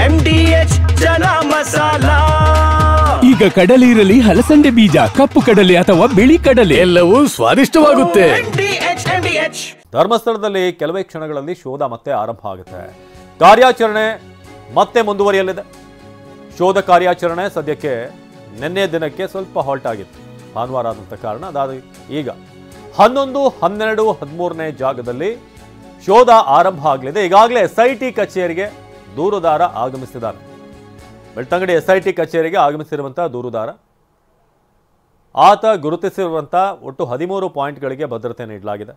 MDH ಜನ ಮಸಾಲಾ. ಈಗ ಕಡಲೆ ಇರಲಿ, ಹಲಸಂದೆ ಬೀಜ, ಕಪ್ಪು ಕಡಲೆ ಅಥವಾ ಬಿಳಿ ಕಡಲೆ, ಎಲ್ಲವೂ ಸ್ವಾದಿಷ್ಟವಾಗುತ್ತೆ. ಧರ್ಮಸ್ಥಳದಲ್ಲಿ ಕೆಲವೇ ಕ್ಷಣಗಳಲ್ಲಿ ಶೋಧ ಮತ್ತೆ ಆರಂಭ ಆಗುತ್ತೆ. ಕಾರ್ಯಾಚರಣೆ ಮತ್ತೆ ಮುಂದುವರಿಯಲಿದೆ. ಶೋಧ ಕಾರ್ಯಾಚರಣೆ ಸದ್ಯಕ್ಕೆ ನಿನ್ನೆ ದಿನಕ್ಕೆ ಸ್ವಲ್ಪ ಹಾಲ್ಟ್ ಆಗಿತ್ತು, ಭಾನುವಾರ ಆದಂಥ ಕಾರಣ. ಅದಾದ ಈಗ 11, 12, 13ನೇ ಜಾಗದಲ್ಲಿ ಶೋಧ ಆರಂಭ ಆಗಲಿದೆ. ಈಗಾಗಲೇ SIT ಕಚೇರಿಗೆ ದೂರುದಾರ ಆಗಮಿಸಿದ್ದಾರೆ. ಬೆಳ್ತಂಗಡಿ SIT ಕಚೇರಿಗೆ ಆಗಮಿಸಿರುವಂತಹ ದೂರುದಾರ ಆತ ಗುರುತಿಸಿರುವಂಥ ಒಟ್ಟು 13 ಪಾಯಿಂಟ್ಗಳಿಗೆ ಭದ್ರತೆ ನೀಡಲಾಗಿದೆ.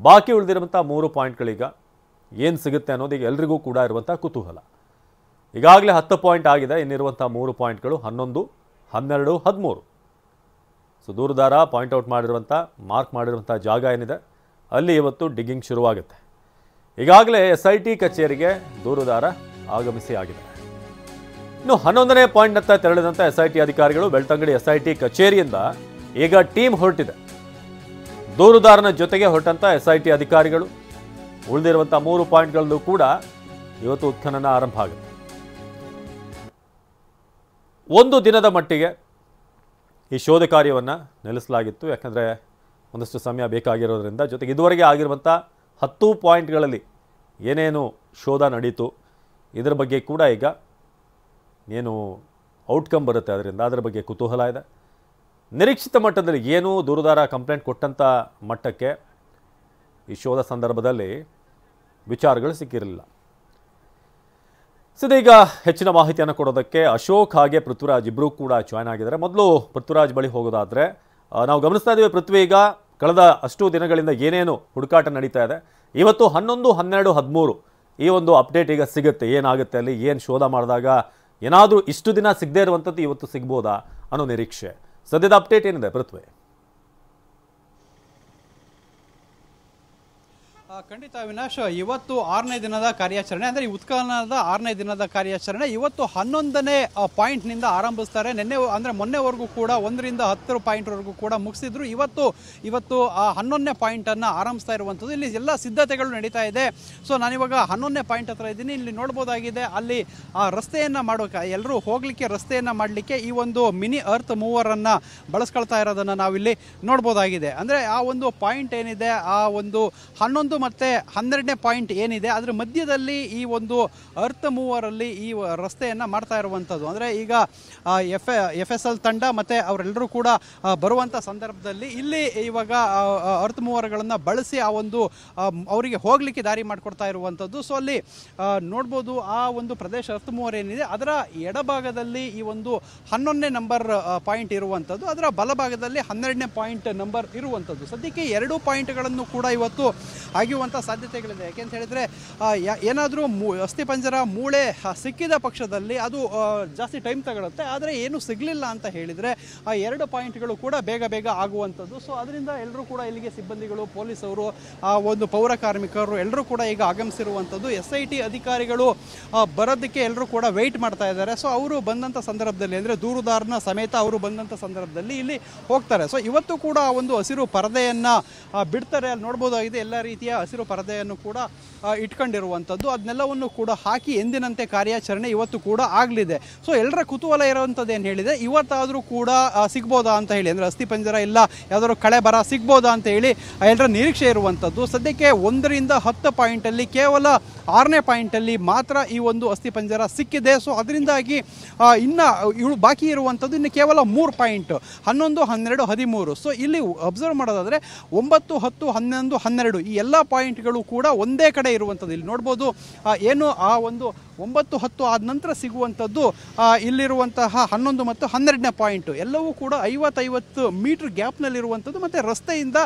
ಬಾಕಿ ಉಳಿದಿರುವಂಥ 3 ಪಾಯಿಂಟ್ಗಳೀಗ ಏನು ಸಿಗುತ್ತೆ ಅನ್ನೋದು ಈಗ ಎಲ್ರಿಗೂ ಕೂಡ ಇರುವಂಥ ಕುತೂಹಲ. ಈಗಾಗಲೇ 10 ಪಾಯಿಂಟ್ ಆಗಿದೆ. ಇನ್ನಿರುವಂಥ 3 ಪಾಯಿಂಟ್ಗಳು 11, 12, 13. ಸೊ ದೂರುದಾರ ಪಾಯಿಂಟ್ಔಟ್ ಮಾಡಿರುವಂಥ, ಮಾರ್ಕ್ ಮಾಡಿರುವಂಥ ಜಾಗ ಏನಿದೆ ಅಲ್ಲಿ ಇವತ್ತು ಡಿಗ್ಗಿಂಗ್ ಶುರುವಾಗುತ್ತೆ. ಈಗಾಗಲೇ SIT ಕಚೇರಿಗೆ ದೂರುದಾರ ಆಗಮಿಸಿ ಆಗಿದೆ. ಇನ್ನು 11ನೇ ಪಾಯಿಂಟ್ನತ್ತ ತೆರಳಿದಂಥ SIT ಅಧಿಕಾರಿಗಳು ಬೆಳ್ತಂಗಡಿ SIT ಕಚೇರಿಯಿಂದ ಈಗ ಟೀಮ್ ಹೊರಟಿದೆ. ದೂರುದಾರನ ಜೊತೆಗೆ ಹೊರಟಂಥ SIT ಅಧಿಕಾರಿಗಳು ಉಳಿದಿರುವಂಥ 3 ಪಾಯಿಂಟ್ಗಳಲ್ಲೂ ಕೂಡ ಇವತ್ತು ಉತ್ಖನನ ಆರಂಭ ಆಗುತ್ತೆ. ಒಂದು ದಿನದ ಮಟ್ಟಿಗೆ ಈ ಶೋಧ ಕಾರ್ಯವನ್ನು ನಿಲ್ಲಿಸಲಾಗಿತ್ತು, ಯಾಕಂದರೆ ಒಂದಷ್ಟು ಸಮಯ ಬೇಕಾಗಿರೋದ್ರಿಂದ. ಜೊತೆಗೆ ಇದುವರೆಗೆ ಆಗಿರುವಂಥ 10 ಪಾಯಿಂಟ್ಗಳಲ್ಲಿ ಏನೇನು ಶೋಧ ನಡೀತು ಇದರ ಬಗ್ಗೆ ಕೂಡ ಈಗ ಏನು ಔಟ್ಕಮ್ ಬರುತ್ತೆ ಅದರ ಬಗ್ಗೆ ಕುತೂಹಲ ಇದೆ. ನಿರೀಕ್ಷಿತ ಮಟ್ಟದಲ್ಲಿ ಏನು ದೂರುದಾರ ಕಂಪ್ಲೇಂಟ್ ಕೊಟ್ಟಂಥ ಮಟ್ಟಕ್ಕೆ ಈ ಶೋಧ ಸಂದರ್ಭದಲ್ಲಿ ವಿಚಾರಗಳು ಸಿಕ್ಕಿರಲಿಲ್ಲ. ಸದ್ಯ ಈಗ ಹೆಚ್ಚಿನ ಮಾಹಿತಿಯನ್ನು ಕೊಡೋದಕ್ಕೆ ಅಶೋಕ್ ಹಾಗೆ ಪೃಥ್ವಿರಾಜ್ ಇಬ್ಬರೂ ಕೂಡ ಜಾಯ್ನ್ ಆಗಿದ್ದಾರೆ. ಮೊದಲು ಪೃಥ್ವಿರಾಜ್ ಬಳಿ ಹೋಗೋದಾದರೆ, ನಾವು ಗಮನಿಸ್ತಾ ಇದ್ದೀವಿ ಪೃಥ್ವಿ ಈಗ ಕಳೆದ ಅಷ್ಟು ದಿನಗಳಿಂದ ಏನೇನು ಹುಡುಕಾಟ ನಡೀತಾ ಇದೆ, ಇವತ್ತು 11, 12, 13 ಈ ಒಂದು ಅಪ್ಡೇಟ್ ಈಗ ಸಿಗುತ್ತೆ. ಏನಾಗುತ್ತೆ ಅಲ್ಲಿ, ಏನು ಶೋಧ ಮಾಡಿದಾಗ ಏನಾದರೂ ಇಷ್ಟು ದಿನ ಸಿಗದೇ ಇರುವಂಥದ್ದು ಇವತ್ತು ಸಿಗ್ಬೋದಾ ಅನ್ನೋ ನಿರೀಕ್ಷೆ. ಸದ್ಯದ ಅಪ್ಡೇಟ್ ಏನಿದೆ ಪೃಥ್ವಿ? ಖಂಡಿತ ಅವಿನಾಶ್, ಇವತ್ತು 6ನೇ ದಿನದ ಕಾರ್ಯಾಚರಣೆ, ಅಂದರೆ ಈ ಉತ್ಖನನದ 6ನೇ ದಿನದ ಕಾರ್ಯಾಚರಣೆ ಇವತ್ತು 11ನೇ ಪಾಯಿಂಟ್ನಿಂದ ಆರಂಭಿಸ್ತಾರೆ. ಮೊನ್ನೆವರೆಗೂ ಕೂಡ 1ರಿಂದ 10 ಪಾಯಿಂಟ್ವರೆಗೂ ಕೂಡ ಮುಗಿಸಿದ್ರು. ಇವತ್ತು 11ನೇ ಪಾಯಿಂಟನ್ನು ಆರಂಭಿಸ್ತಾ ಇರುವಂಥದ್ದು. ಇಲ್ಲಿ ಎಲ್ಲ ಸಿದ್ಧತೆಗಳು ನಡೀತಾ ಇದೆ. ಸೊ ನಾನಿವಾಗ 11ನೇ ಪಾಯಿಂಟ್ ಹತ್ರ ಇದ್ದೀನಿ. ಇಲ್ಲಿ ನೋಡ್ಬೋದಾಗಿದೆ, ಅಲ್ಲಿ ರಸ್ತೆಯನ್ನು ಮಾಡೋಕೆ, ಎಲ್ಲರೂ ಹೋಗಲಿಕ್ಕೆ ರಸ್ತೆಯನ್ನು ಮಾಡಲಿಕ್ಕೆ ಈ ಒಂದು ಮಿನಿ ಅರ್ತ್ ಮೂವರನ್ನು ಬಳಸ್ಕೊಳ್ತಾ ಇರೋದನ್ನು ನಾವಿಲ್ಲಿ ನೋಡ್ಬೋದಾಗಿದೆ. ಅಂದರೆ ಆ ಒಂದು ಪಾಯಿಂಟ್ ಏನಿದೆ, ಆ ಒಂದು 11 ಮತ್ತು 12ನೇ ಪಾಯಿಂಟ್ ಏನಿದೆ ಅದರ ಮಧ್ಯದಲ್ಲಿ ಈ ಒಂದು ಅರ್ತ್ ಮೂವರಲ್ಲಿ ಈ ರಸ್ತೆಯನ್ನು ಮಾಡ್ತಾ ಇರುವಂಥದ್ದು. ಅಂದರೆ ಈಗ FSL ತಂಡ ಮತ್ತು ಅವರೆಲ್ಲರೂ ಕೂಡ ಬರುವಂಥ ಸಂದರ್ಭದಲ್ಲಿ ಇಲ್ಲಿ ಇವಾಗ ಅರ್ತ್ ಮೂವರ್ಗಳನ್ನು ಬಳಸಿ ಆ ಒಂದು ಅವರಿಗೆ ಹೋಗಲಿಕ್ಕೆ ದಾರಿ ಮಾಡಿಕೊಡ್ತಾ ಇರುವಂಥದ್ದು. ಸೊ ಅಲ್ಲಿ ನೋಡ್ಬೋದು, ಆ ಒಂದು ಪ್ರದೇಶ ಅರ್ತ್ ಮೂವರ್ ಏನಿದೆ ಅದರ ಎಡಭಾಗದಲ್ಲಿ ಈ ಒಂದು 11ನೇ ನಂಬರ್ ಪಾಯಿಂಟ್ ಇರುವಂಥದ್ದು, ಅದರ ಬಲಭಾಗದಲ್ಲಿ 12ನೇ ಪಾಯಿಂಟ್ ನಂಬರ್ ಇರುವಂಥದ್ದು. ಸದ್ಯಕ್ಕೆ 2 ಪಾಯಿಂಟ್ಗಳನ್ನು ಕೂಡ ಇವತ್ತು ಆಗಿರುವಂಥ ಸಾಧ್ಯತೆಗಳಿದೆ. ಯಾಕೆಂತ ಹೇಳಿದರೆ ಏನಾದರೂ ಅಸ್ಥಿಪಂಜರ ಮೂಳೆ ಸಿಕ್ಕಿದ ಪಕ್ಷದಲ್ಲಿ ಅದು ಜಾಸ್ತಿ ಟೈಮ್ ತಗೊಳುತ್ತೆ. ಆದರೆ ಏನು ಸಿಗಲಿಲ್ಲ ಅಂತ ಹೇಳಿದರೆ ಆ 2 ಪಾಯಿಂಟ್ಗಳು ಕೂಡ ಬೇಗ ಆಗುವಂಥದ್ದು. ಸೊ ಅದರಿಂದ ಎಲ್ಲರೂ ಕೂಡ ಇಲ್ಲಿಗೆ ಸಿಬ್ಬಂದಿಗಳು, ಪೊಲೀಸವರು, ಒಂದು ಪೌರ ಕಾರ್ಮಿಕರು ಎಲ್ಲರೂ ಕೂಡ ಈಗ ಆಗಮಿಸಿರುವಂಥದ್ದು. SIT ಅಧಿಕಾರಿಗಳು ಬರೋದಕ್ಕೆ ಎಲ್ಲರೂ ಕೂಡ ವೆಯ್ಟ್ ಮಾಡ್ತಾ ಇದ್ದಾರೆ. ಸೊ ಅವರು ಬಂದಂಥ ಸಂದರ್ಭದಲ್ಲಿ, ಅಂದರೆ ದೂರುದಾರನ ಸಮೇತ ಅವರು ಬಂದಂಥ ಸಂದರ್ಭದಲ್ಲಿ ಇಲ್ಲಿ ಹೋಗ್ತಾರೆ. ಸೊ ಇವತ್ತು ಕೂಡ ಒಂದು ಹಸಿರು ಪರದೆಯನ್ನು ಬಿಡ್ತಾರೆ. ಅಲ್ಲಿ ನೋಡ್ಬೋದಾಗಿದೆ, ಎಲ್ಲ ರೀತಿಯ ಹಸಿರು ಪರದೆಯನ್ನು ಕೂಡ ಇಟ್ಕೊಂಡಿರುವಂಥದ್ದು. ಅದನ್ನೆಲ್ಲವನ್ನು ಕೂಡ ಹಾಕಿ ಎಂದಿನಂತೆ ಕಾರ್ಯಾಚರಣೆ ಇವತ್ತು ಕೂಡ ಆಗಲಿದೆ. ಸೊ ಎಲ್ಲರ ಕುತೂಹಲ ಇರುವಂಥದ್ದು ಏನು ಹೇಳಿದೆ, ಇವತ್ತಾದರೂ ಕೂಡ ಸಿಗ್ಬೋದಾ ಅಂತ ಹೇಳಿ, ಅಂದರೆ ಅಸ್ಥಿಪಂಜರ ಇಲ್ಲ ಯಾವುದಾದ್ರು ಕಳೆ ಬರ ಸಿಗ್ಬೋದಾ ಅಂತ ಹೇಳಿ ಎಲ್ಲರ ನಿರೀಕ್ಷೆ ಇರುವಂಥದ್ದು. ಸದ್ಯಕ್ಕೆ 1ರಿಂದ 10 ಪಾಯಿಂಟಲ್ಲಿ ಕೇವಲ 6ನೇ ಪಾಯಿಂಟಲ್ಲಿ ಮಾತ್ರ ಈ ಒಂದು ಅಸ್ಥಿಪಂಜರ ಸಿಕ್ಕಿದೆ. ಸೊ ಅದರಿಂದಾಗಿ ಇನ್ನು ಬಾಕಿ ಇರುವಂಥದ್ದು ಇನ್ನು ಕೇವಲ 3 ಪಾಯಿಂಟ್, 11, 12, 13. ಸೊ ಇಲ್ಲಿ ಅಬ್ಸರ್ವ್ ಮಾಡೋದಾದರೆ 9, 10, 11, 12 ಈ ಎಲ್ಲ ಪಾಯಿಂಟ್ಗಳು ಕೂಡ ಒಂದೇ ಕಡೆ ಇರುವಂಥದ್ದು. ಇಲ್ಲಿ ನೋಡ್ಬೋದು, ಏನು ಆ ಒಂದು 9, 10 ಆದ ನಂತರ ಸಿಗುವಂಥದ್ದು ಇಲ್ಲಿರುವಂತಹ 11 ಮತ್ತು 12ನೇ ಪಾಯಿಂಟು ಎಲ್ಲವೂ ಕೂಡ 50 ಮೀಟರ್ ಗ್ಯಾಪ್ನಲ್ಲಿರುವಂಥದ್ದು ಮತ್ತು ರಸ್ತೆಯಿಂದ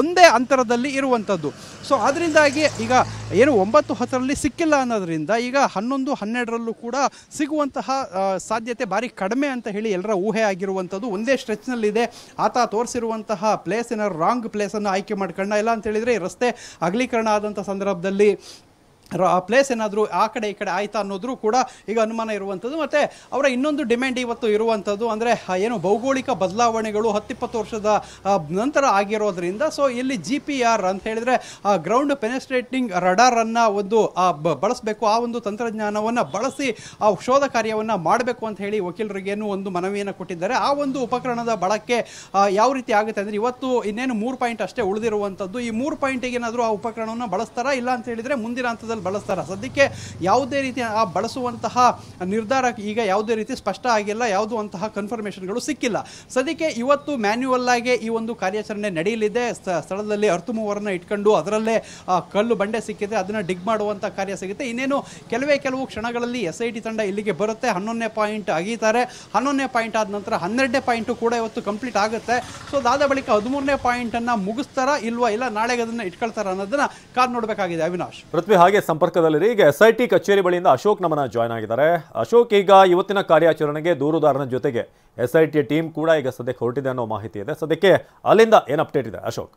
ಒಂದೇ ಅಂತರದಲ್ಲಿ ಇರುವಂಥದ್ದು. ಸೊ ಅದರಿಂದಾಗಿ ಈಗ ಏನು 9, 10ರಲ್ಲಿ ಸಿಕ್ಕಿಲ್ಲ ಅನ್ನೋದ್ರಿಂದ ಈಗ 11, 12ರಲ್ಲೂ ಕೂಡ ಸಿಗುವಂತಹ ಸಾಧ್ಯತೆ ಭಾರಿ ಕಡಿಮೆ ಅಂತ ಹೇಳಿ ಎಲ್ಲರ ಊಹೆ ಆಗಿರುವಂಥದ್ದು. ಒಂದೇ ಸ್ಟ್ರೆಚ್ನಲ್ಲಿದೆ. ಆತ ತೋರಿಸಿರುವಂತಹ ಪ್ಲೇಸಿನ ರಾಂಗ್ ಪ್ಲೇಸನ್ನು ಆಯ್ಕೆ ಮಾಡ್ಕೊಂಡ. ಇಲ್ಲ ಅಂತ ಹೇಳಿದರೆ ಈ ರಸ್ತೆ ಅಗಲೀಕರಣ ಆದಂಥ ಸಂದರ್ಭದಲ್ಲಿ ಪ್ಲೇಸ್ ಏನಾದರೂ ಆ ಕಡೆ ಈ ಕಡೆ ಆಯ್ತಾ ಅನ್ನೋದ್ರೂ ಕೂಡ ಈಗ ಅನುಮಾನ ಇರುವಂಥದ್ದು. ಮತ್ತು ಅವರ ಇನ್ನೊಂದು ಡಿಮ್ಯಾಂಡ್ ಇವತ್ತು ಇರುವಂಥದ್ದು ಅಂದರೆ ಏನು ಭೌಗೋಳಿಕ ಬದಲಾವಣೆಗಳು 10-20 ವರ್ಷದ ನಂತರ ಆಗಿರೋದ್ರಿಂದ ಸೊ ಇಲ್ಲಿ GPR ಅಂತ ಹೇಳಿದರೆ ಗ್ರೌಂಡ್ ಪೆನೆಸ್ಟ್ರೇಟಿಂಗ್ ರಡಾರನ್ನು ಒಂದು ಬಳಸಬೇಕು, ಆ ಒಂದು ತಂತ್ರಜ್ಞಾನವನ್ನು ಬಳಸಿ ಆ ಶೋಧ ಕಾರ್ಯವನ್ನು ಮಾಡಬೇಕು ಅಂತ ಹೇಳಿ ವಕೀಲರಿಗೇನು ಒಂದು ಮನವಿಯನ್ನು ಕೊಟ್ಟಿದ್ದಾರೆ. ಆ ಒಂದು ಉಪಕರಣದ ಬಳಕೆ ಯಾವ ರೀತಿ ಆಗುತ್ತೆ ಅಂದರೆ ಇವತ್ತು ಇನ್ನೇನು 3 ಪಾಯಿಂಟ್ ಅಷ್ಟೇ ಉಳಿದಿರುವಂಥದ್ದು. ಈ 3 ಪಾಯಿಂಟಿಗೆ ಏನಾದರೂ ಆ ಉಪಕರಣವನ್ನು ಬಳಸ್ತಾರಾ ಇಲ್ಲ ಅಂತ ಹೇಳಿದರೆ ಮುಂದಿನ ಹಂತದಲ್ಲಿ ಬಳಸ್ತಾರೆ. ಸದ್ಯಕ್ಕೆ ಯಾವುದೇ ರೀತಿ ಆ ಬಳಸುವಂತಹ ನಿರ್ಧಾರ ಈಗ ಯಾವುದೇ ರೀತಿ ಸ್ಪಷ್ಟ ಆಗಿಲ್ಲ, ಯಾವುದೂ ಅಂತಹ ಕನ್ಫರ್ಮೇಷನ್ಗಳು ಸಿಕ್ಕಿಲ್ಲ. ಸದ್ಯಕ್ಕೆ ಇವತ್ತು ಮ್ಯಾನ್ಯುವಲ್ ಆಗಿ ಈ ಒಂದು ಕಾರ್ಯಾಚರಣೆ ನಡೆಯಲಿದೆ. ಸ್ಥಳದಲ್ಲಿ ಅರ್ಥಮೂವರನ್ನ ಇಟ್ಕೊಂಡು ಅದರಲ್ಲೇ ಕಲ್ಲು ಬಂಡೆ ಸಿಕ್ಕಿದೆ, ಅದನ್ನು ಡಿಗ್ ಮಾಡುವಂಥ ಕಾರ್ಯ ಸಿಗುತ್ತೆ. ಇನ್ನೇನು ಕೆಲವು ಕ್ಷಣಗಳಲ್ಲಿ SIT ತಂಡ ಇಲ್ಲಿಗೆ ಬರುತ್ತೆ. 11ನೇ ಪಾಯಿಂಟ್ ಅಗೀತಾರೆ. 11ನೇ ಪಾಯಿಂಟ್ ಆದ ನಂತರ 12ನೇ ಪಾಯಿಂಟು ಕೂಡ ಇವತ್ತು ಕಂಪ್ಲೀಟ್ ಆಗುತ್ತೆ. ಸೊ ಅದಾದ ಬಳಿಕ 13ನೇ ಪಾಯಿಂಟನ್ನು ಮುಗಿಸ್ತಾರಾ ಇಲ್ವಾ, ಇಲ್ಲ ನಾಳೆಗೆ ಅದನ್ನು ಇಟ್ಕೊಳ್ತಾರ ಅನ್ನೋದನ್ನ ಕಾದು ನೋಡಬೇಕಾಗಿದೆ. ಅವಿನಾಶ್, ಪೃಥ್ವಿ ಹಾಗೆ ಸಂಪರ್ಕದಲ್ಲಿರಿ. ಈಗ SIT ಕಚೇರಿ ಬಳಿಯಿಂದ ಅಶೋಕ್ ನಮನ ಜಾಯ್ನ್ ಆಗಿದ್ದಾರೆ. ಅಶೋಕ್, ಈಗ ಇವತ್ತಿನ ಕಾರ್ಯಾಚರಣೆಗೆ ದೂರುದಾರನ ಜೊತೆಗೆ SIT ಟೀಮ್ ಕೂಡ ಈಗ ಸದ್ಯಕ್ಕೆ ಹೊರಟಿದೆ ಅನ್ನೋ ಮಾಹಿತಿ ಇದೆ. ಸದ್ಯಕ್ಕೆ ಅಲ್ಲಿಂದ ಏನು ಅಪ್ಡೇಟ್ ಇದೆ ಅಶೋಕ್?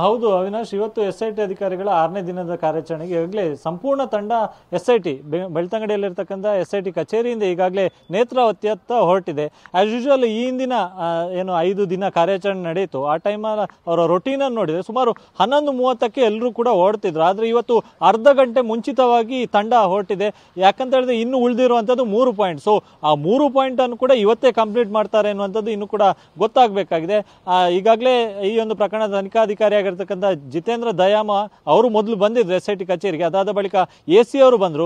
ಹೌದು ಅವಿನಾಶ್, ಇವತ್ತು SIT ಅಧಿಕಾರಿಗಳ 6ನೇ ದಿನದ ಕಾರ್ಯಾಚರಣೆಗೆ ಈಗಾಗಲೇ ಸಂಪೂರ್ಣ ತಂಡ SIT ಬೆಳ್ತಂಗಡಿಯಲ್ಲಿರ್ತಕ್ಕಂಥ SIT ಕಚೇರಿಯಿಂದ ಈಗಾಗಲೇ ನೇತ್ರಾವತಿಯತ್ತ ಹೊರಟಿದೆ. ಆಸ್ ಯೂಶುವಲ್ ಈ ಹಿಂದಿನ ಏನು 5 ದಿನ ಕಾರ್ಯಾಚರಣೆ ನಡೆಯಿತು ಆ ಟೈಮಲ್ಲಿ ಅವರ ರೊಟೀನನ್ನು ನೋಡಿದರೆ ಸುಮಾರು 11:30ಕ್ಕೆ ಎಲ್ಲರೂ ಕೂಡ ಹೊರಡ್ತಿದ್ರು. ಆದರೆ ಇವತ್ತು ಅರ್ಧ ಗಂಟೆ ಮುಂಚಿತವಾಗಿ ತಂಡ ಹೊರಟಿದೆ. ಯಾಕಂತ ಹೇಳಿದ್ರೆ ಇನ್ನು ಉಳಿದಿರುವಂಥದ್ದು 3 ಪಾಯಿಂಟ್. ಸೊ ಆ 3 ಪಾಯಿಂಟನ್ನು ಕೂಡ ಇವತ್ತೇ ಕಂಪ್ಲೀಟ್ ಮಾಡ್ತಾರೆ ಅನ್ನುವಂಥದ್ದು ಇನ್ನೂ ಕೂಡ ಗೊತ್ತಾಗಬೇಕಾಗಿದೆ. ಈಗಾಗಲೇ ಈ ಒಂದು ಪ್ರಕರಣದ ತನಿಖಾಧಿಕಾರಿ ಆಗಿರ್ತಕ್ಕಂಥ ಜಿತೇಂದ್ರ ದಯಾಮ ಅವರು ಮೊದಲು ಬಂದಿದ್ರು SIT ಕಚೇರಿಗೆ. ಅದಾದ ಬಳಿಕ AC ಅವರು ಬಂದರು,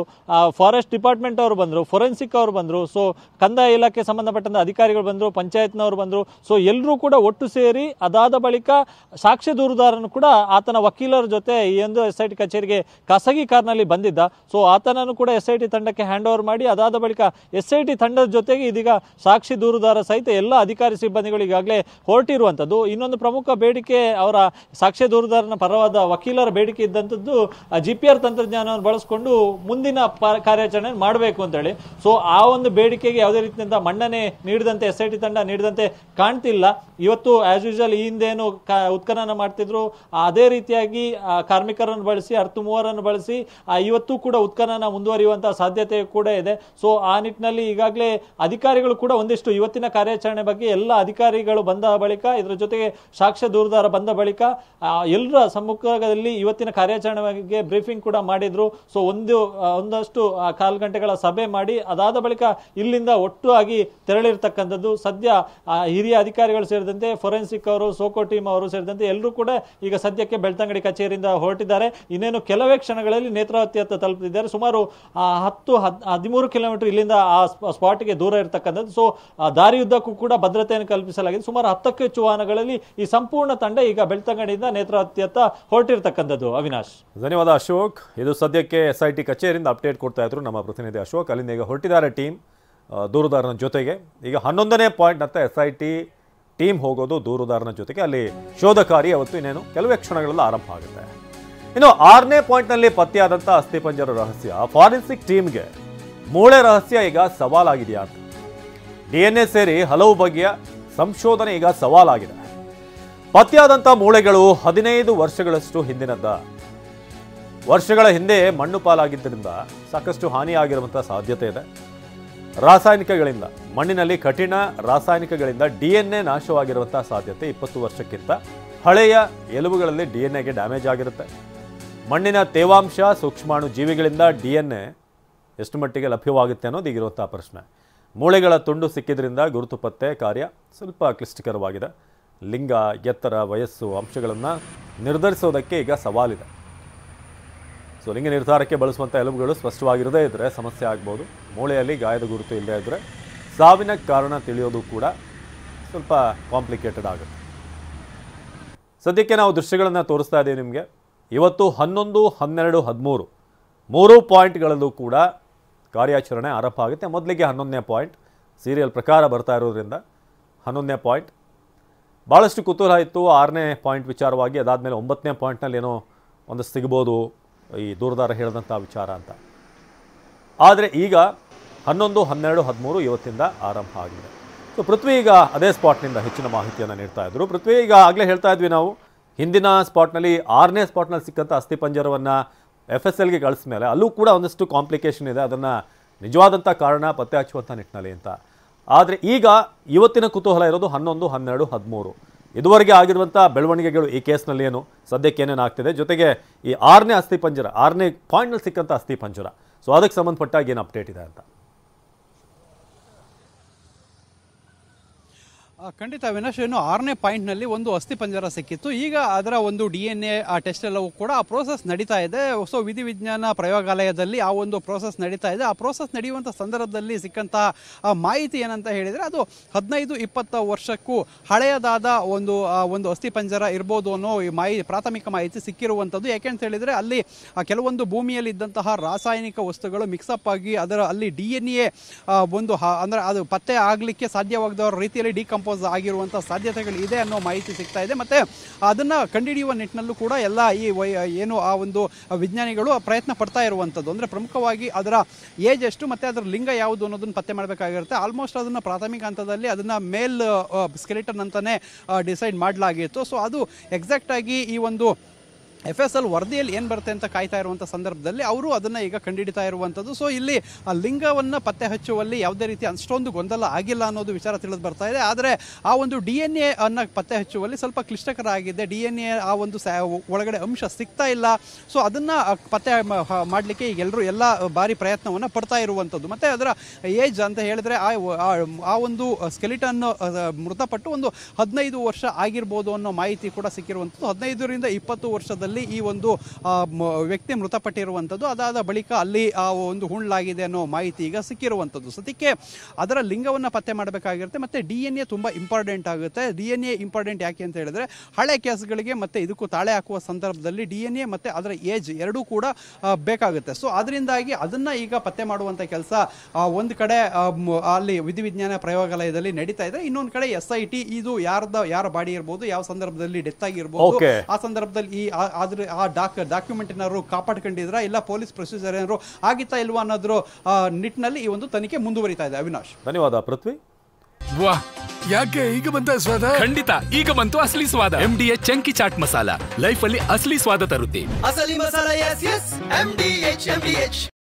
ಫಾರೆಸ್ಟ್ ಡಿಪಾರ್ಟ್ಮೆಂಟ್ ಅವರು ಬಂದರು, ಫೊರೆನ್ಸಿಕ್ ಅವರು ಬಂದರು, ಸೊ ಕಂದಾಯ ಇಲಾಖೆ ಸಂಬಂಧಪಟ್ಟಂತ ಅಧಿಕಾರಿಗಳು ಬಂದರು, ಪಂಚಾಯತ್ನವರು ಬಂದರು. ಸೊ ಎಲ್ಲರೂ ಕೂಡ ಒಟ್ಟು ಸೇರಿ ಅದಾದ ಬಳಿಕ ಸಾಕ್ಷ್ಯ ದೂರುದಾರನು ಕೂಡ ಆತನ ವಕೀಲರ ಜೊತೆ ಈ ಒಂದು SIT ಕಚೇರಿಗೆ ಖಾಸಗಿ ಕಾರ್ನಲ್ಲಿ ಬಂದಿದ್ದ. ಸೊ ಆತನನ್ನು ಕೂಡ SIT ತಂಡಕ್ಕೆ ಹ್ಯಾಂಡ್ ಓವರ್ ಮಾಡಿ ಅದಾದ ಬಳಿಕ SIT ತಂಡದ ಜೊತೆಗೆ ಇದೀಗ ಸಾಕ್ಷಿ ದೂರುದಾರ ಸಹಿತ ಎಲ್ಲ ಅಧಿಕಾರಿ ಸಿಬ್ಬಂದಿಗಳು ಈಗಾಗಲೇ ಹೊರಟಿರುವಂಥದ್ದು. ಇನ್ನೊಂದು ಪ್ರಮುಖ ಬೇಡಿಕೆ ಅವರ ಸಾಕ್ಷ್ಯ ದೂರುದಾರನ ಪರವಾದ ವಕೀಲರ ಬೇಡಿಕೆ ಇದ್ದಂಥದ್ದು GPR ತಂತ್ರಜ್ಞಾನವನ್ನು ಬಳಸಿಕೊಂಡು ಮುಂದಿನ ಕಾರ್ಯಾಚರಣೆ ಮಾಡಬೇಕು ಅಂತ ಹೇಳಿ. ಸೊ ಆ ಒಂದು ಬೇಡಿಕೆಗೆ ಯಾವುದೇ ರೀತಿಯಿಂದ ಮನ್ನಣೆ ನೀಡಿದಂತೆ SIT ತಂಡ ನೀಡಿದಂತೆ ಕಾಣ್ತಿಲ್ಲ. ಇವತ್ತು ಆಸ್ ಯೂಶುವಲ್ ಈ ಹಿಂದೇನು ಉತ್ಖನನ ಮಾಡ್ತಿದ್ರು ಅದೇ ರೀತಿಯಾಗಿ ಕಾರ್ಮಿಕರನ್ನು ಬಳಸಿ ಅರ್ಥಮೂವರನ್ನು ಬಳಸಿ ಇವತ್ತು ಕೂಡ ಉತ್ಖನನ ಮುಂದುವರಿಯುವಂತಹ ಸಾಧ್ಯತೆ ಕೂಡ ಇದೆ. ಸೊ ಆ ನಿಟ್ಟಿನಲ್ಲಿ ಈಗಾಗಲೇ ಅಧಿಕಾರಿಗಳು ಕೂಡ ಒಂದಿಷ್ಟು ಇವತ್ತಿನ ಕಾರ್ಯಾಚರಣೆ ಬಗ್ಗೆ ಎಲ್ಲ ಅಧಿಕಾರಿಗಳು ಬಂದ ಬಳಿಕ ಇದರ ಜೊತೆಗೆ ಸಾಕ್ಷ್ಯ ದೂರುದಾರ ಬಂದ ಬಳಿಕ ಎಲ್ಲರ ಸಮ್ಮುಖದಲ್ಲಿ ಇವತ್ತಿನ ಕಾರ್ಯಾಚರಣೆ ಬಗ್ಗೆ ಬ್ರೀಫಿಂಗ್ ಕೂಡ ಮಾಡಿದ್ರು. ಸೊ ಒಂದಷ್ಟು ಕಾಲು ಗಂಟೆಗಳ ಸಭೆ ಮಾಡಿ ಅದಾದ ಬಳಿಕ ಇಲ್ಲಿಂದ ಒಟ್ಟಾಗಿ ತೆರಳಿರ್ತಕ್ಕಂಥದ್ದು. ಸದ್ಯ ಹಿರಿಯ ಅಧಿಕಾರಿಗಳು ಸೇರಿದಂತೆ ಫೊರೆನ್ಸಿಕ್ ಅವರು, ಸೋಕೋ ಟೀಮ್ ಅವರು ಸೇರಿದಂತೆ ಎಲ್ಲರೂ ಕೂಡ ಈಗ ಸದ್ಯಕ್ಕೆ ಬೆಳ್ತಂಗಡಿ ಕಚೇರಿಯಿಂದ ಹೊರಟಿದ್ದಾರೆ. ಇನ್ನೇನು ಕೆಲವೇ ಕ್ಷಣಗಳಲ್ಲಿ ನೇತ್ರಾವತಿ ಹತ್ತ ತಲುಪುತ್ತಿದ್ದಾರೆ. ಸುಮಾರು 10-13 ಕಿಲೋಮೀಟರ್ ಇಲ್ಲಿಂದ ಆ ಸ್ಪಾಟ್ಗೆ ದೂರ ಇರತಕ್ಕಂಥದ್ದು. ಸೊ ದಾರಿಯುದ್ದಕ್ಕೂ ಕೂಡ ಭದ್ರತೆಯನ್ನು ಕಲ್ಪಿಸಲಾಗಿದೆ. ಸುಮಾರು 10ಕ್ಕೂ ಹೆಚ್ಚು ವಾಹನಗಳಲ್ಲಿ ಈ ಸಂಪೂರ್ಣ ತಂಡ ಈಗ ಬೆಳ್ತಂಗಡಿಯಿಂದ ನೇತ್ರಾವತಿಯತ್ತ ಹೊರಟಿರ್ತಕ್ಕಂಥದ್ದು. ಅವಿನಾಶ್, ಧನ್ಯವಾದ ಅಶೋಕ್. ಇದು ಸದ್ಯಕ್ಕೆ SIT ಕಚೇರಿಯಿಂದ ಅಪ್ಡೇಟ್ ಕೊಡ್ತಾ ಇದ್ರು ನಮ್ಮ ಪ್ರತಿನಿಧಿ ಅಶೋಕ್. ಅಲ್ಲಿಂದ ಈಗ ಹೊರಟಿದ್ದಾರೆ ಟೀಮ್ ದೂರುದಾರನ ಜೊತೆಗೆ. ಈಗ 11ನೇ ಪಾಯಿಂಟ್ನತ್ತ SIT ಟೀಮ್ ಹೋಗೋದು ದೂರುದಾರನ ಜೊತೆಗೆ. ಅಲ್ಲಿ ಶೋಧ ಕಾರ್ಯ ಅವತ್ತು ಇನ್ನೇನು ಕೆಲವೇ ಕ್ಷಣಗಳಲ್ಲಿ ಆರಂಭ ಆಗುತ್ತೆ. ಇನ್ನು 6ನೇ ಪಾಯಿಂಟ್ನಲ್ಲಿ ಪತ್ತೆಯಾದಂಥ ಅಸ್ಥಿಪಂಜರ ರಹಸ್ಯ ಫಾರೆನ್ಸಿಕ್ ಟೀಮ್ಗೆ ಮೂಳೆ ರಹಸ್ಯ ಈಗ ಸವಾಲಾಗಿದೆಯಾ ಅಂತ DNA ಸೇರಿ ಹಲವು ಬಗೆಯ ಸಂಶೋಧನೆ ಈಗ ಸವಾಲಾಗಿದೆ. ಪತ್ತೆಯಾದಂಥ ಮೂಳೆಗಳು 15 ವರ್ಷಗಳಷ್ಟು ಹಿಂದಿನದ್ದ. ವರ್ಷಗಳ ಹಿಂದೆ ಮಣ್ಣು ಪಾಲಾಗಿದ್ದರಿಂದ ಸಾಕಷ್ಟು ಹಾನಿಯಾಗಿರುವಂಥ ಸಾಧ್ಯತೆ ಇದೆ. ರಾಸಾಯನಿಕಗಳಿಂದ, ಮಣ್ಣಿನಲ್ಲಿ ಕಠಿಣ ರಾಸಾಯನಿಕಗಳಿಂದ DNA ನಾಶವಾಗಿರುವಂಥ ಸಾಧ್ಯತೆ 20 ವರ್ಷಕ್ಕಿಂತ ಹಳೆಯ ಎಲುಬುಗಳಲ್ಲಿ DNAಗೆ ಡ್ಯಾಮೇಜ್ ಆಗಿರುತ್ತೆ. ಮಣ್ಣಿನ ತೇವಾಂಶ, ಸೂಕ್ಷ್ಮಾಣು ಜೀವಿಗಳಿಂದ DNA ಎಷ್ಟು ಮಟ್ಟಿಗೆ ಲಭ್ಯವಾಗುತ್ತೆ ಅನ್ನೋದು ಈಗಿರುವಂಥ ಪ್ರಶ್ನೆ. ಮೂಳೆಗಳ ತುಂಡು ಸಿಕ್ಕಿದ್ರಿಂದ ಗುರುತು ಪತ್ತೆ ಕಾರ್ಯ ಸ್ವಲ್ಪ ಕ್ಲಿಷ್ಟಕರವಾಗಿದೆ. ಲಿಂಗ, ಎತ್ತರ, ವಯಸ್ಸು ಅಂಶಗಳನ್ನು ನಿರ್ಧರಿಸೋದಕ್ಕೆ ಈಗ ಸವಾಲಿದೆ. ಸೊ ಲಿಂಗ ನಿರ್ಧಾರಕ್ಕೆ ಬಳಸುವಂಥ ಎಲುಬುಗಳು ಸ್ಪಷ್ಟವಾಗಿರದೇ ಇದ್ದರೆ ಸಮಸ್ಯೆ ಆಗ್ಬೋದು. ಮೂಳೆಯಲ್ಲಿ ಗಾಯದ ಗುರುತು ಇಲ್ಲದೇ ಇದ್ದರೆ ಸಾವಿನ ಕಾರಣ ತಿಳಿಯೋದು ಕೂಡ ಸ್ವಲ್ಪ ಕಾಂಪ್ಲಿಕೇಟೆಡ್ ಆಗುತ್ತೆ. ಸದ್ಯಕ್ಕೆ ನಾವು ದೃಶ್ಯಗಳನ್ನು ತೋರಿಸ್ತಾ ಇದ್ದೀವಿ ನಿಮಗೆ. ಇವತ್ತು 11, 12, 13 3 ಪಾಯಿಂಟ್ಗಳಲ್ಲೂ ಕೂಡ ಕಾರ್ಯಾಚರಣೆ ಆರಂಭ ಆಗುತ್ತೆ. ಮೊದಲಿಗೆ 11ನೇ ಪಾಯಿಂಟ್ ಸೀರಿಯಲ್ ಪ್ರಕಾರ ಬರ್ತಾ ಇರೋದ್ರಿಂದ 11ನೇ ಪಾಯಿಂಟ್ ಭಾಳಷ್ಟು ಕುತೂಹಲ ಇತ್ತು. 6ನೇ ಪಾಯಿಂಟ್ ವಿಚಾರವಾಗಿ. ಅದಾದಮೇಲೆ 9ನೇ ಪಾಯಿಂಟ್ನಲ್ಲಿ ಏನೋ ಒಂದು ಸಿಗ್ಬೋದು ಈ ದೂರದಾರ ಹೇಳಿದಂಥ ವಿಚಾರ ಅಂತ. ಆದರೆ ಈಗ 11, 12, 13 ಇವತ್ತಿಂದ ಆರಂಭ ಆಗಿದೆ. ಸೊ ಪೃಥ್ವಿ ಈಗ ಅದೇ ಸ್ಪಾಟ್ನಿಂದ ಹೆಚ್ಚಿನ ಮಾಹಿತಿಯನ್ನು ನೀಡ್ತಾ ಇದ್ರು. ಪೃಥ್ವಿ, ಈಗ ಆಗಲೇ ಹೇಳ್ತಾ ಇದ್ವಿ ನಾವು ಹಿಂದಿನ ಸ್ಪಾಟ್ನಲ್ಲಿ 6ನೇ ಸ್ಪಾಟ್ನಲ್ಲಿ ಸಿಕ್ಕಂಥ ಅಸ್ಥಿಪಂಜರವನ್ನು FSLಗೆ ಕಳಿಸಿದ ಮೇಲೆ ಅಲ್ಲೂ ಕೂಡ ಒಂದಷ್ಟು ಕಾಂಪ್ಲಿಕೇಶನ್ ಇದೆ, ಅದನ್ನು ನಿಜವಾದಂಥ ಕಾರಣ ಪತ್ತೆ ಹಚ್ಚುವಂಥ ನಿಟ್ಟಿನಲ್ಲಿ ಅಂತ. ಆದರೆ ಈಗ ಇವತ್ತಿನ ಕುತೂಹಲ ಇರೋದು 11, 12, 13 ಇದುವರೆಗೆ ಆಗಿರುವಂಥ ಬೆಳವಣಿಗೆಗಳು ಈ ಕೇಸ್ನಲ್ಲಿ ಏನು ಸದ್ಯಕ್ಕೆ ಏನೇನು ಆಗ್ತಿದೆ, ಜೊತೆಗೆ ಈ 6ನೇ ಅಸ್ಥಿಪಂಜರ 6ನೇ ಪಾಯಿಂಟ್ನಲ್ಲಿ ಸಿಕ್ಕಂಥ ಅಸ್ಥಿಪಂಜರ, ಸೊ ಅದಕ್ಕೆ ಸಂಬಂಧಪಟ್ಟಾಗ ಏನು ಅಪ್ಡೇಟ್ ಇದೆ ಅಂತ. ಖಂಡಿತ ಅವಿನಾಶ್, ಏನು 6ನೇ ಪಾಯಿಂಟ್ನಲ್ಲಿ ಒಂದು ಅಸ್ಥಿಪಂಜರ ಸಿಕ್ಕಿತ್ತು. ಈಗ ಅದರ ಒಂದು DNA ಟೆಸ್ಟ್ ಎಲ್ಲವೂ ಕೂಡ ಆ ಪ್ರೋಸೆಸ್ ನಡೀತಾ ಇದೆ. ಸೊ ವಿಧಿವಿಜ್ಞಾನ ಪ್ರಯೋಗಾಲಯದಲ್ಲಿ ಆ ಒಂದು ಪ್ರೋಸೆಸ್ ನಡೀತಾ ಇದೆ. ಆ ಪ್ರೋಸೆಸ್ ನಡೆಯುವಂಥ ಸಂದರ್ಭದಲ್ಲಿ ಸಿಕ್ಕಂಥ ಮಾಹಿತಿ ಏನಂತ ಹೇಳಿದರೆ, ಅದು 15-20 ವರ್ಷಕ್ಕೂ ಹಳೆಯದಾದ ಒಂದು ಅಸ್ಥಿಪಂಜರ ಇರ್ಬೋದು ಅನ್ನೋ ಪ್ರಾಥಮಿಕ ಮಾಹಿತಿ ಸಿಕ್ಕಿರುವಂಥದ್ದು. ಯಾಕೆಂತ ಹೇಳಿದರೆ ಅಲ್ಲಿ ಕೆಲವೊಂದು ಭೂಮಿಯಲ್ಲಿ ಇದ್ದಂತಹ ರಾಸಾಯನಿಕ ವಸ್ತುಗಳು ಮಿಕ್ಸಪ್ ಆಗಿ ಅಲ್ಲಿ DNA ಅಂದರೆ ಅದು ಪತ್ತೆ ಆಗಲಿಕ್ಕೆ ಸಾಧ್ಯವಾಗದ ರೀತಿಯಲ್ಲಿ ಡಿಕಂಪೋಸ್ ಆಗಿರುವಂಥ ಸಾಧ್ಯತೆಗಳು ಇದೆ ಅನ್ನೋ ಮಾಹಿತಿ ಸಿಗ್ತಾ ಇದೆ. ಮತ್ತೆ ಅದನ್ನ ಕಂಡುಹಿಡಿಯುವ ನಿಟ್ಟಿನಲ್ಲೂ ಕೂಡ ಎಲ್ಲ ಏನು ಆ ಒಂದು ವಿಜ್ಞಾನಿಗಳು ಪ್ರಯತ್ನ ಪಡ್ತಾ ಇರುವಂಥದ್ದು. ಅಂದರೆ ಪ್ರಮುಖವಾಗಿ ಅದರ ಏಜ್ ಎಷ್ಟು ಮತ್ತೆ ಅದರ ಲಿಂಗ ಯಾವುದು ಅನ್ನೋದನ್ನ ಪತ್ತೆ ಮಾಡಬೇಕಾಗಿರುತ್ತೆ. ಆಲ್ಮೋಸ್ಟ್ ಅದನ್ನ ಪ್ರಾಥಮಿಕ ಹಂತದಲ್ಲಿ ಅದನ್ನ ಮೇಲ್ ಸ್ಕೆಲಿಟನ್ ಅಂತಾನೆ ಡಿಸೈಡ್ ಮಾಡಲಾಗಿತ್ತು. ಸೊ ಅದು ಎಕ್ಸಾಕ್ಟ್ ಆಗಿ ಈ ಒಂದು FSL ವರದಿಯಲ್ಲಿ ಏನು ಬರುತ್ತೆ ಅಂತ ಕಾಯ್ತಾ ಇರುವಂಥ ಸಂದರ್ಭದಲ್ಲಿ ಅವರು ಅದನ್ನು ಈಗ ಕಂಡುಹಿಡಿತಾ ಇರುವಂಥದ್ದು. ಸೊ ಇಲ್ಲಿ ಆ ಲಿಂಗವನ್ನು ಪತ್ತೆ ಹಚ್ಚುವಲ್ಲಿ ಯಾವುದೇ ರೀತಿ ಅಷ್ಟೊಂದು ಗೊಂದಲ ಆಗಿಲ್ಲ ಅನ್ನೋದು ವಿಚಾರ ತಿಳಿದು ಬರ್ತಾ ಇದೆ. ಆದರೆ ಆ ಒಂದು DNA ಅನ್ನು ಪತ್ತೆ ಹಚ್ಚುವಲ್ಲಿ ಸ್ವಲ್ಪ ಕ್ಲಿಷ್ಟಕರ ಆಗಿದೆ. DNA ಆ ಒಂದು ಒಳಗಡೆ ಅಂಶ ಸಿಗ್ತಾ ಇಲ್ಲ. ಸೊ ಅದನ್ನು ಪತ್ತೆ ಮಾಡಲಿಕ್ಕೆ ಈಗ ಎಲ್ಲ ಬಾರಿ ಪ್ರಯತ್ನವನ್ನು ಪಡ್ತಾ ಇರುವಂಥದ್ದು. ಮತ್ತು ಅದರ ಏಜ್ ಅಂತ ಹೇಳಿದ್ರೆ ಆ ಒಂದು ಸ್ಕೆಲಿಟನ್ ಮೃತಪಟ್ಟು ಒಂದು 15 ವರ್ಷ ಆಗಿರ್ಬೋದು ಅನ್ನೋ ಮಾಹಿತಿ ಕೂಡ ಸಿಕ್ಕಿರುವಂಥದ್ದು. 15ರಿಂದ 20 ವರ್ಷದಲ್ಲಿ ಈ ಒಂದು ವ್ಯಕ್ತಿ ಮೃತಪಟ್ಟಿರುವಂಥದ್ದು. ಅದಾದ ಬಳಿಕ ಅಲ್ಲಿ ಆ ಒಂದು ಹುಣ್ಣಾಗಿದೆ ಅನ್ನೋ ಮಾಹಿತಿ ಈಗ ಸಿಕ್ಕಿರುವಂಥದ್ದು. ಸದ್ಯಕ್ಕೆ ಅದರ ಲಿಂಗವನ್ನು ಪತ್ತೆ ಮಾಡಬೇಕಾಗಿರುತ್ತೆ. ಮತ್ತು DNA ತುಂಬ ಇಂಪಾರ್ಟೆಂಟ್ ಆಗುತ್ತೆ. DNA ಇಂಪಾರ್ಟೆಂಟ್ ಯಾಕೆ ಅಂತ ಹೇಳಿದ್ರೆ, ಹಳೆ ಕೇಸ್ಗಳಿಗೆ ಮತ್ತು ಇದಕ್ಕೂ ತಾಳೆ ಹಾಕುವ ಸಂದರ್ಭದಲ್ಲಿ DNA ಮತ್ತು ಅದರ ಏಜ್ ಎರಡೂ ಕೂಡ ಬೇಕಾಗುತ್ತೆ. ಸೊ ಅದರಿಂದಾಗಿ ಅದನ್ನು ಈಗ ಪತ್ತೆ ಮಾಡುವಂಥ ಕೆಲಸ ಒಂದು ಕಡೆ ಅಲ್ಲಿ ವಿಧಿವಿಜ್ಞಾನ ಪ್ರಯೋಗಾಲಯದಲ್ಲಿ ನಡೀತಾ ಇದೆ. ಇನ್ನೊಂದು ಕಡೆ SIT ಇದು ಯಾರ ಬಾಡಿ ಇರ್ಬೋದು, ಯಾವ ಸಂದರ್ಭದಲ್ಲಿ ಡೆತ್ ಆಗಿರ್ಬೋದು, ಆ ಸಂದರ್ಭದಲ್ಲಿ ಆದ್ರೆ ಆ ಡಾಕ್ಯುಮೆಂಟ್ ಏನಾದ್ರು ಕಾಪಾಡ್ಕೊಂಡಿದ್ರ ಇಲ್ಲ ಪೊಲೀಸ್ ಪ್ರೊಸೀಜರ್ ಏನಾದ್ರು ಆಗಿತ್ತಾ ಇಲ್ವಾ ಅನ್ನೋದ್ರ ನಿಟ್ಟಿನಲ್ಲಿ ಈ ಒಂದು ತನಿಖೆ ಮುಂದುವರಿತಾ ಇದೆ. ಅವಿನಾಶ್, ಧನ್ಯವಾದ ಪೃಥ್ವಿ. ವಾಹ್, ಯಾಕೆ ಈಗ ಬಂತ ಸ್ವಾದ? ಖಂಡಿತ ಈಗ ಬಂತು ಅಸಲಿ ಸ್ವಾದ. MDH chunky chaat masala life ಅಲ್ಲಿ ಅಸಲಿ ಸ್ವಾದ ತರುತ್ತೆ. ಅಸಲಿ ಮಸಾಲ, ಎಸ್ ಎಸ್ MDH